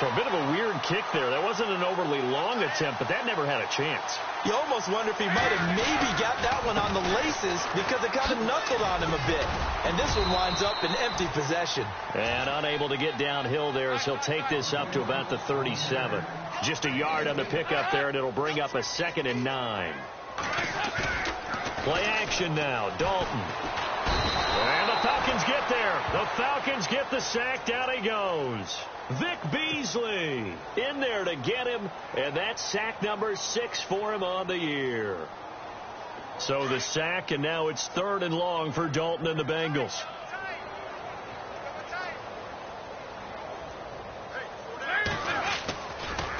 So a bit of a weird kick there. That wasn't an overly long attempt, but that never had a chance. You almost wonder if he might have maybe got that one on the laces because it kind of knuckled on him a bit. And this one winds up in empty possession. And unable to get downhill there as he'll take this up to about the 37. Just a yard on the pickup there, and it'll bring up a 2nd and 9. Play action now. Dalton. And the Falcons get there. The Falcons get the sack. Down he goes. Vic Beasley in there to get him, and that's sack number 6 for him on the year. So the sack, and now it's 3rd and long for Dalton and the Bengals.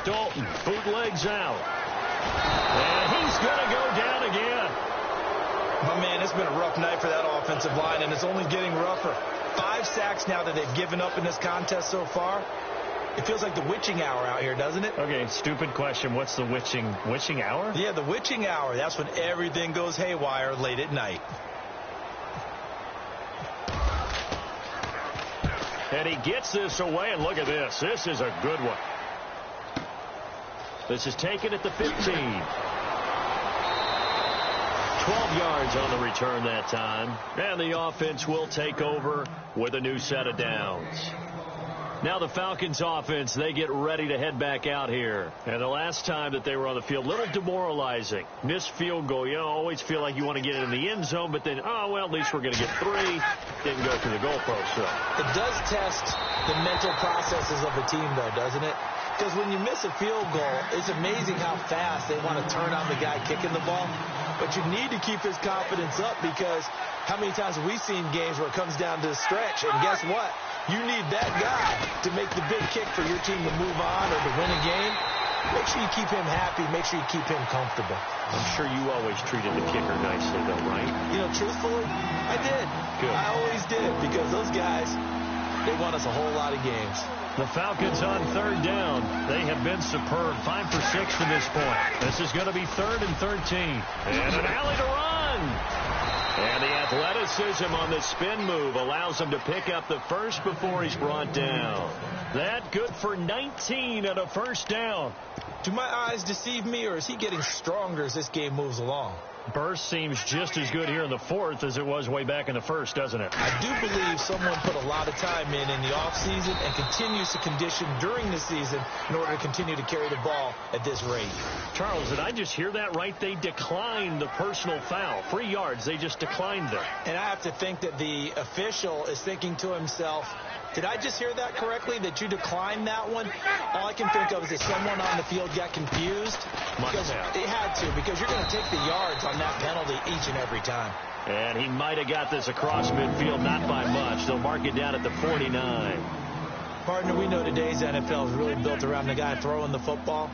Dalton bootlegs out, and he's going to go down again. Oh, man, it's been a rough night for that offensive line, and it's only getting rougher. 5 sacks now that they've given up in this contest so far. It feels like the witching hour out here, doesn't it? Okay, stupid question. What's the witching hour? Yeah, the witching hour. That's when everything goes haywire late at night. And he gets this away, and look at this. This is a good one. This is taken at the 15. 12 yards on the return that time. And the offense will take over with a new set of downs. Now the Falcons offense, they get ready to head back out here. And the last time that they were on the field, a little demoralizing. Missed field goal. You always feel like you want to get it in the end zone, but then, oh, well, at least we're going to get 3. Didn't go through the goalpost, though. It does test the mental processes of the team, though, doesn't it? Because when you miss a field goal, it's amazing how fast they want to turn on the guy kicking the ball. But you need to keep his confidence up because how many times have we seen games where it comes down to the stretch? And guess what? You need that guy to make the big kick for your team to move on or to win a game. Make sure you keep him happy. Make sure you keep him comfortable. I'm sure you always treated the kicker nicely, though, right? You know, truthfully, I did. Good. I always did because those guys, they won us a whole lot of games. The Falcons on 3rd down. They have been superb. 5 for 6 to this point. This is going to be 3rd and 13. And an alley to run. And the athleticism on the spin move allows him to pick up the first before he's brought down. That good for 19 at a first down. Do my eyes deceive me, or is he getting stronger as this game moves along? Burst seems just as good here in the 4th as it was way back in the 1st, doesn't it? I do believe someone put a lot of time in the offseason and continues to condition during the season in order to continue to carry the ball at this rate. Charles, did I just hear that right? They declined the personal foul. 3 yards, they just declined them. And I have to think that the official is thinking to himself, did I just hear that correctly, that you declined that one? All I can think of is that someone on the field got confused. Because they had to, because you're going to take the yards on that penalty each and every time. And he might have got this across midfield, not by much. They'll mark it down at the 49. Partner, we know today's NFL is really built around the guy throwing the football.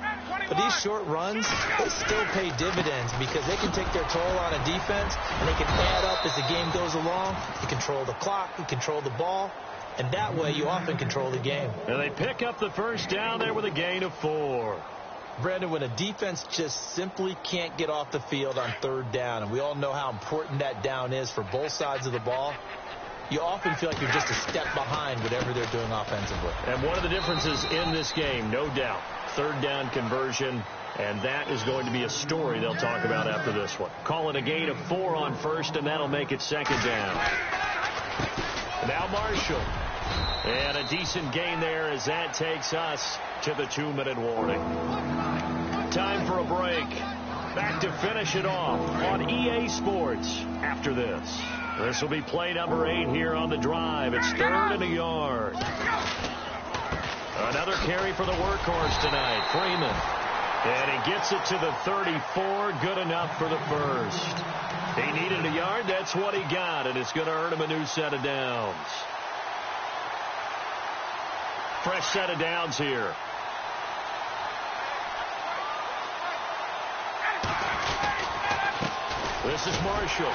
But these short runs, they still pay dividends because they can take their toll on a defense, and they can add up as the game goes along. You control the clock, you control the ball. And that way, you often control the game. And they pick up the first down there with a gain of 4. Brandon, when a defense just simply can't get off the field on 3rd down, and we all know how important that down is for both sides of the ball, you often feel like you're just a step behind whatever they're doing offensively. And one of the differences in this game, no doubt, 3rd down conversion, and that is going to be a story they'll talk about after this one. Call it a gain of 4 on 1st, and that'll make it 2nd down. Now Marshall And a decent gain there as that takes us to the 2-minute warning. Time for a break. Back to finish it off on EA Sports after this. This will be play number 8 here on the drive. It's 3rd and a yard. Another carry for the workhorse tonight, Freeman. And he gets it to the 34. Good enough for the first. He needed a yard. That's what he got, and it's going to earn him a new set of downs. Fresh set of downs here. This is Marshall.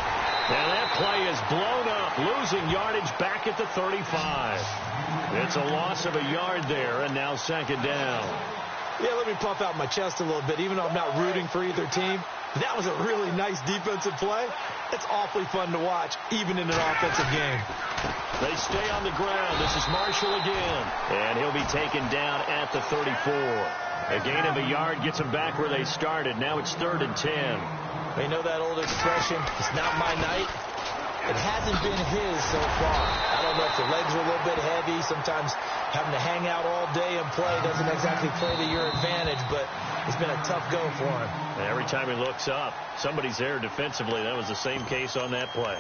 And that play is blown up, losing yardage back at the 35. It's a loss of a yard there, and now 2nd down. Yeah, let me puff out my chest a little bit, even though I'm not rooting for either team. That was a really nice defensive play. It's awfully fun to watch, even in an offensive game. They stay on the ground. This is Marshall again. And he'll be taken down at the 34. A gain of a yard gets them back where they started. Now it's 3rd and 10. They know that old expression, it's not my night. It hasn't been his so far. I don't know if the legs are a little bit heavy. Sometimes having to hang out all day and play doesn't exactly play to your advantage, but it's been a tough go for him. And every time he looks up, somebody's there defensively. That was the same case on that play.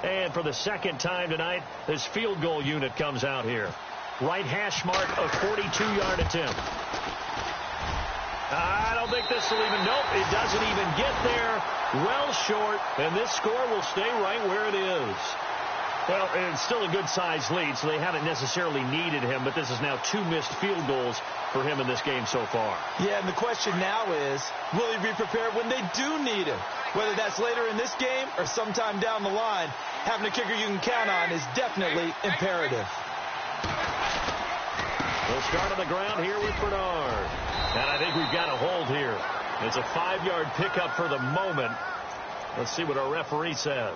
And for the 2nd time tonight, this field goal unit comes out here. Right hash mark, a 42-yard attempt. I don't think this will even, nope, it doesn't even get there. Well short, and this score will stay right where it is. Well, it's still a good-sized lead, so they haven't necessarily needed him, but this is now 2 missed field goals for him in this game so far. Yeah, and the question now is, will he be prepared when they do need him? Whether that's later in this game or sometime down the line, having a kicker you can count on is definitely imperative. We'll start on the ground here with Bernard. And I think we've got a hold here. It's a 5-yard pickup for the moment. Let's see what our referee says.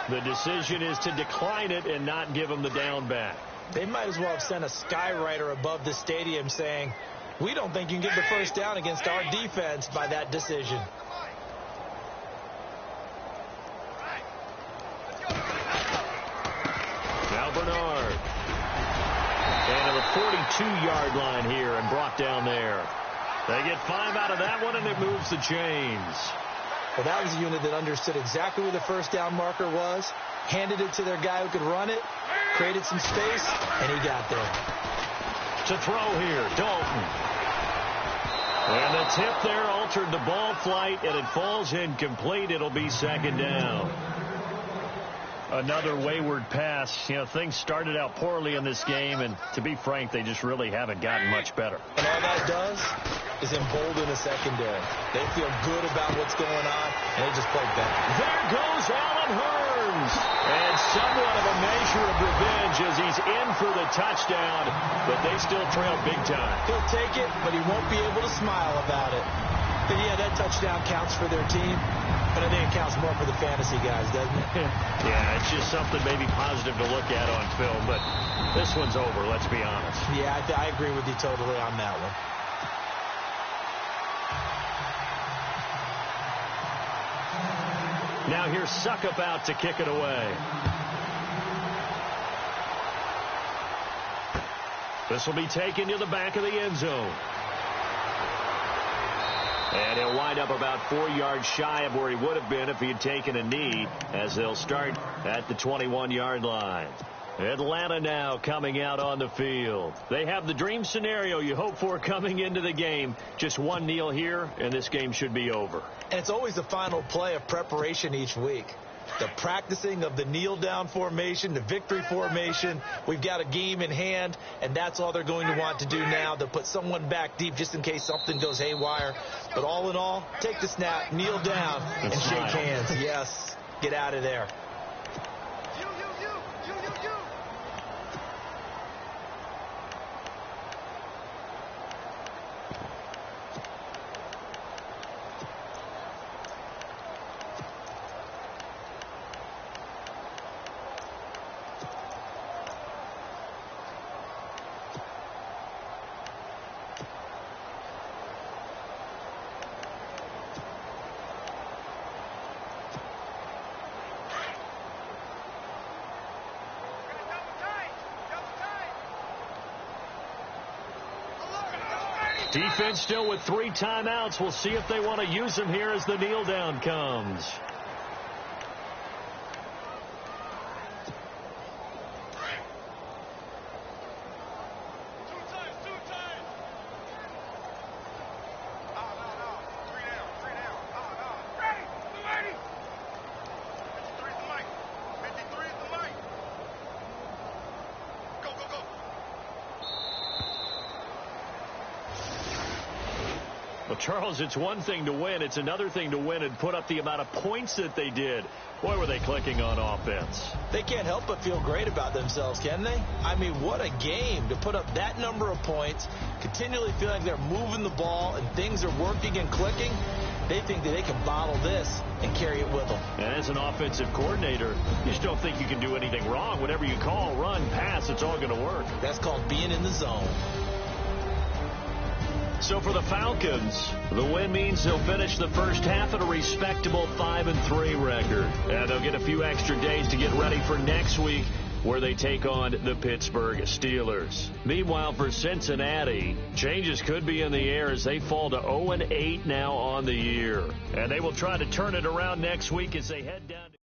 The decision is to decline it and not give him the down back. They might as well have sent a skywriter above the stadium saying, we don't think you can get the first down against our defense by that decision. Now Bernard. And to the 42-yard line here and brought down there. They get 5 out of that one, and it moves the chains. Well, that was a unit that understood exactly where the first down marker was, handed it to their guy who could run it, created some space, and he got there. To throw here, Dalton. And the tip there altered the ball flight, and it falls incomplete. It'll be 2nd down. Another wayward pass. You know, things started out poorly in this game, and to be frank, they just really haven't gotten much better. And all that does is embolden the secondary. They feel good about what's going on, and they just play better. There goes Allen Hurns. And somewhat of a measure of revenge as he's in for the touchdown, but they still trail big time. He'll take it, but he won't be able to smile about it. But yeah, that touchdown counts for their team, but I think it counts more for the fantasy guys, doesn't it? Yeah, it's just something maybe positive to look at on film, but this one's over, let's be honest. Yeah, I agree with you totally on that one. Now here's Suckup out to kick it away. This will be taken to the back of the end zone. And he'll wind up about 4 yards shy of where he would have been if he had taken a knee, as they'll start at the 21-yard line. Atlanta now coming out on the field. They have the dream scenario you hope for coming into the game. Just one kneel here, and this game should be over. And it's always the final play of preparation each week. The practicing of the kneel-down formation, the victory formation. We've got a game in hand, and that's all they're going to want to do now. They'll put someone back deep just in case something goes haywire. But all in all, take the snap, kneel down, and shake hands. Yes, get out of there. You. Defense still with 3 timeouts. We'll see if they want to use them here as the kneel down comes. Well, Charles, it's one thing to win. It's another thing to win and put up the amount of points that they did. Boy, were they clicking on offense. They can't help but feel great about themselves, can they? I mean, what a game to put up that number of points, continually feeling like they're moving the ball and things are working and clicking. They think that they can bottle this and carry it with them. And as an offensive coordinator, you just don't think you can do anything wrong. Whatever you call, run, pass, it's all going to work. That's called being in the zone. So for the Falcons, the win means they'll finish the first half at a respectable 5-3 record. And they'll get a few extra days to get ready for next week, where they take on the Pittsburgh Steelers. Meanwhile, for Cincinnati, changes could be in the air as they fall to 0-8 now on the year. And they will try to turn it around next week as they head down to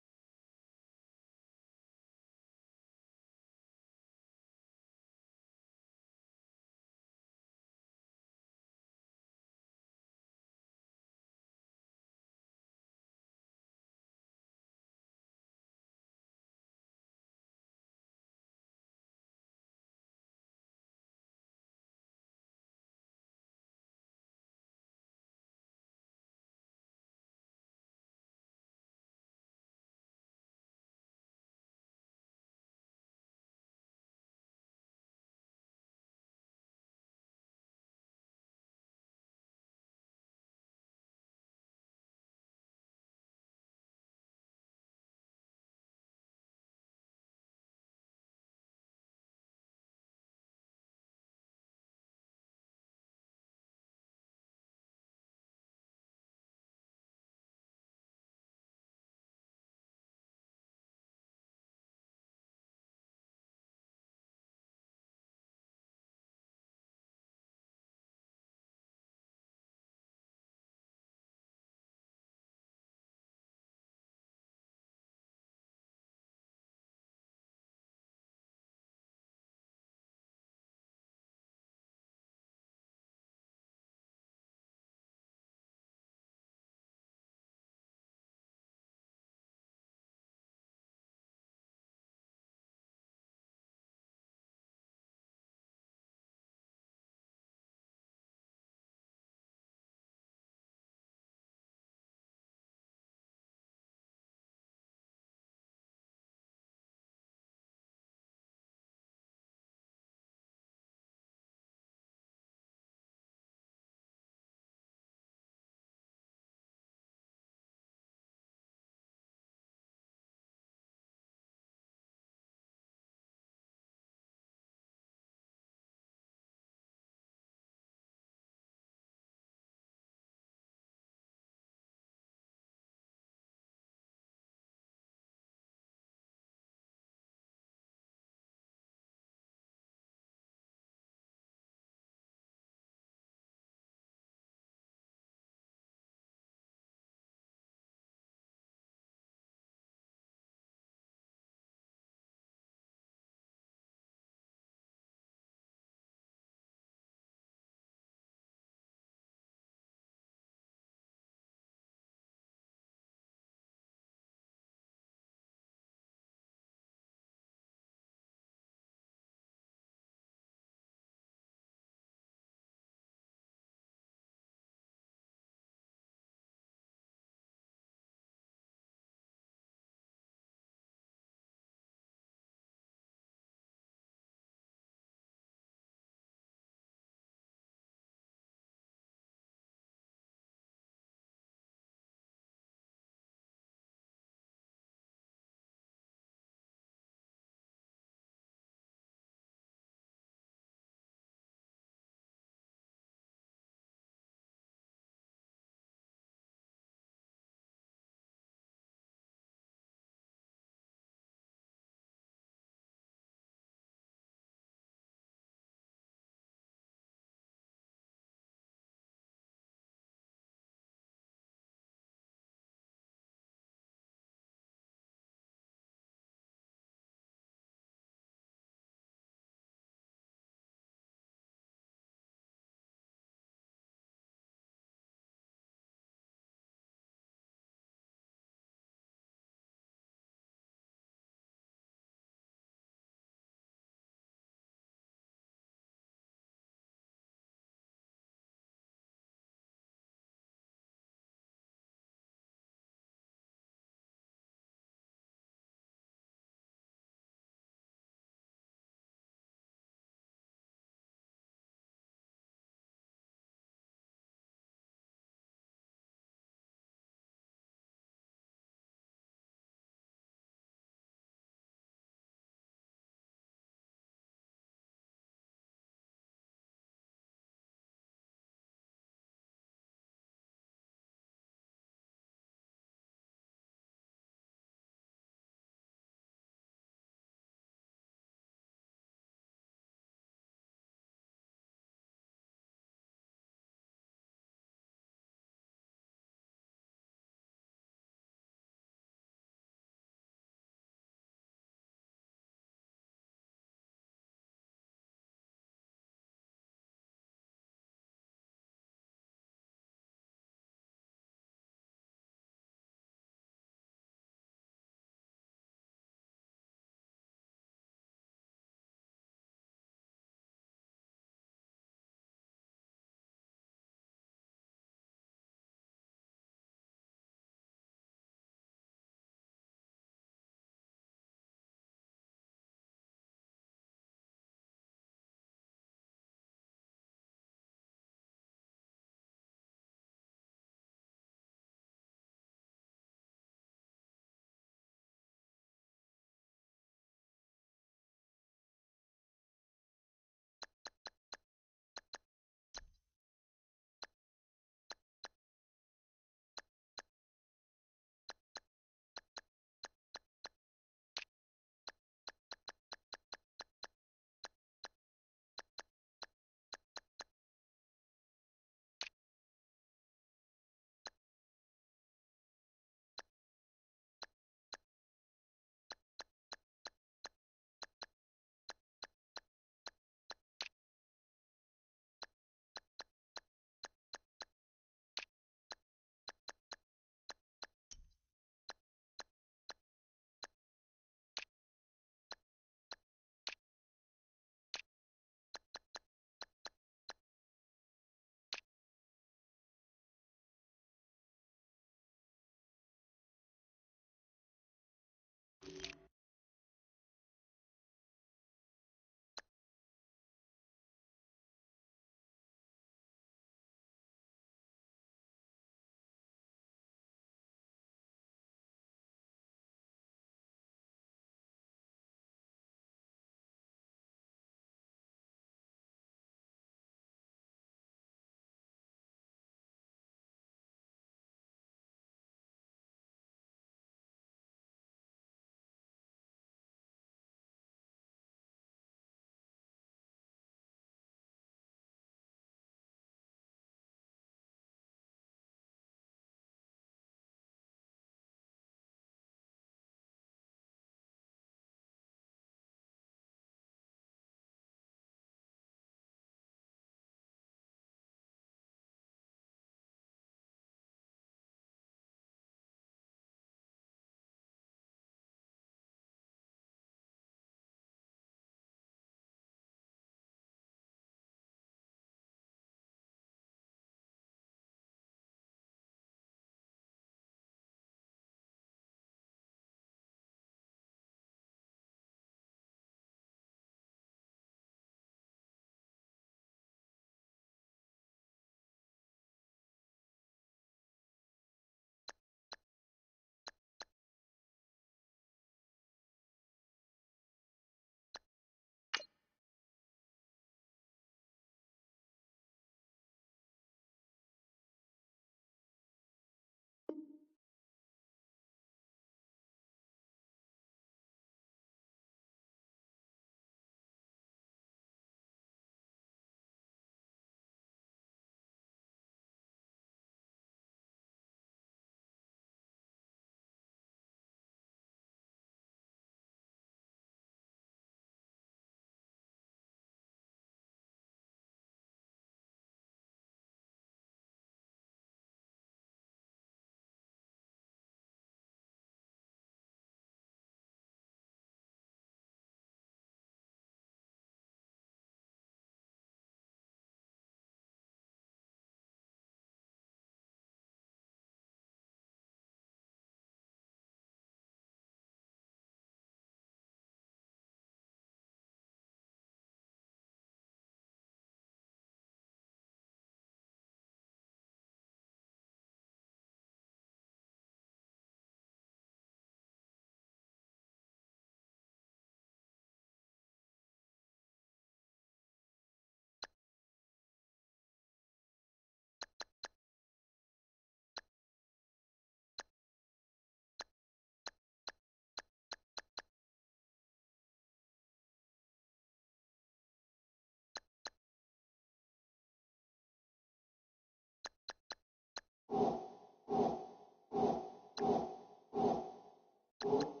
it.